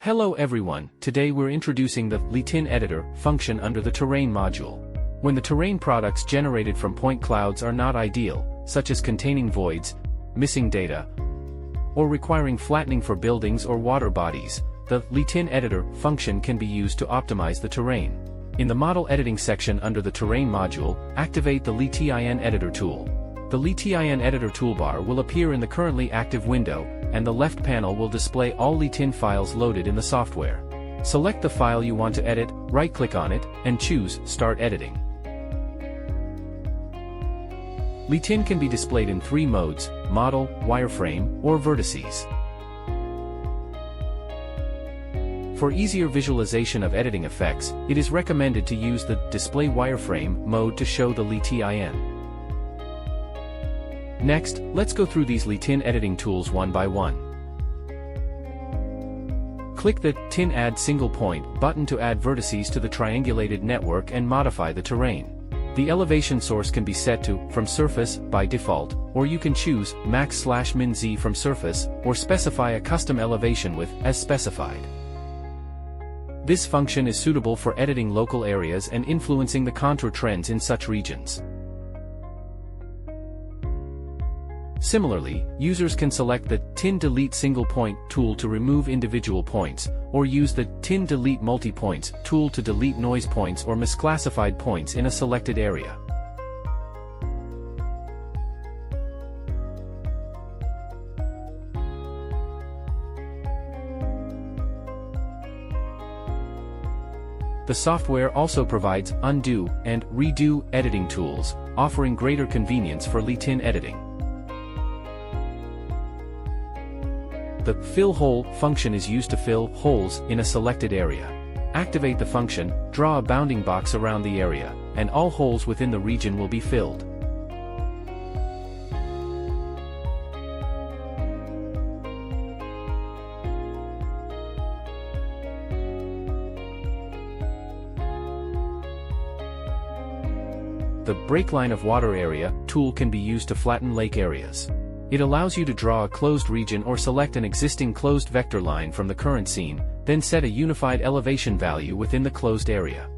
Hello everyone, today we're introducing the LiTIN editor function under the terrain module. When the terrain products generated from point clouds are not ideal, such as containing voids, missing data, or requiring flattening for buildings or water bodies, the LiTIN editor function can be used to optimize the terrain. In the model editing section under the terrain module, activate the LiTIN editor tool. The LiTIN editor toolbar will appear in the currently active window, and the left panel will display all LiTIN files loaded in the software. Select the file you want to edit, right-click on it, and choose Start Editing. LiTIN can be displayed in three modes: model, wireframe, or vertices. For easier visualization of editing effects, it is recommended to use the Display Wireframe mode to show the LiTIN. Next, let's go through these LiTIN editing tools one by one. Click the TIN Add Single Point button to add vertices to the triangulated network and modify the terrain. The elevation source can be set to From Surface by default, or you can choose Max/Min Z from Surface, or specify a custom elevation width as specified. This function is suitable for editing local areas and influencing the contour trends in such regions. Similarly, users can select the TIN Delete Single Point tool to remove individual points, or use the TIN Delete Multi-Points tool to delete noise points or misclassified points in a selected area. The software also provides undo and redo editing tools, offering greater convenience for LiTIN editing. The Fill Hole function is used to fill holes in a selected area. Activate the function, draw a bounding box around the area, and all holes within the region will be filled. The Break Line of Water Area tool can be used to flatten lake areas. It allows you to draw a closed region or select an existing closed vector line from the current scene, then set a unified elevation value within the closed area.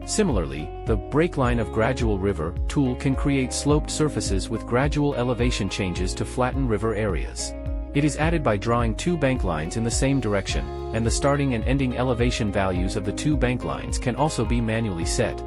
Similarly, the Break Line of Gradual River tool can create sloped surfaces with gradual elevation changes to flatten river areas. It is added by drawing two bank lines in the same direction, and the starting and ending elevation values of the two bank lines can also be manually set.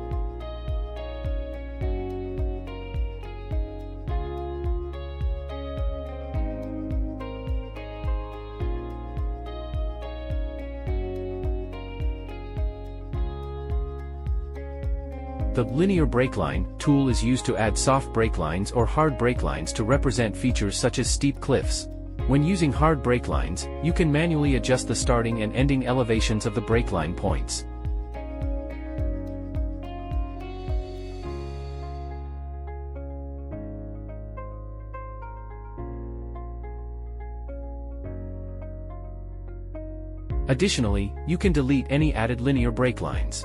The Linear Breakline tool is used to add soft breaklines or hard breaklines to represent features such as steep cliffs. When using hard breaklines, you can manually adjust the starting and ending elevations of the breakline points. Additionally, you can delete any added linear breaklines.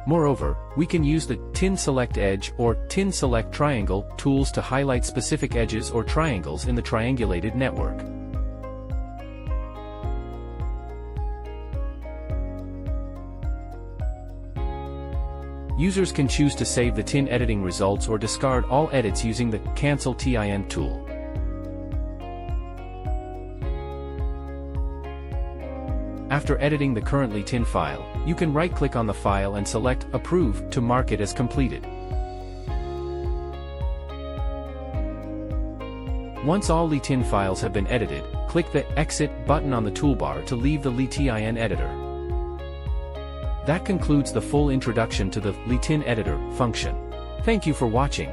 Moreover, we can use the TIN Select Edge or TIN Select Triangle tools to highlight specific edges or triangles in the triangulated network. Users can choose to save the TIN editing results or discard all edits using the Cancel TIN tool. After editing the current LiTIN file, you can right-click on the file and select Approve to mark it as completed. Once all LiTIN files have been edited, click the Exit button on the toolbar to leave the LiTIN editor. That concludes the full introduction to the LiTIN editor function. Thank you for watching.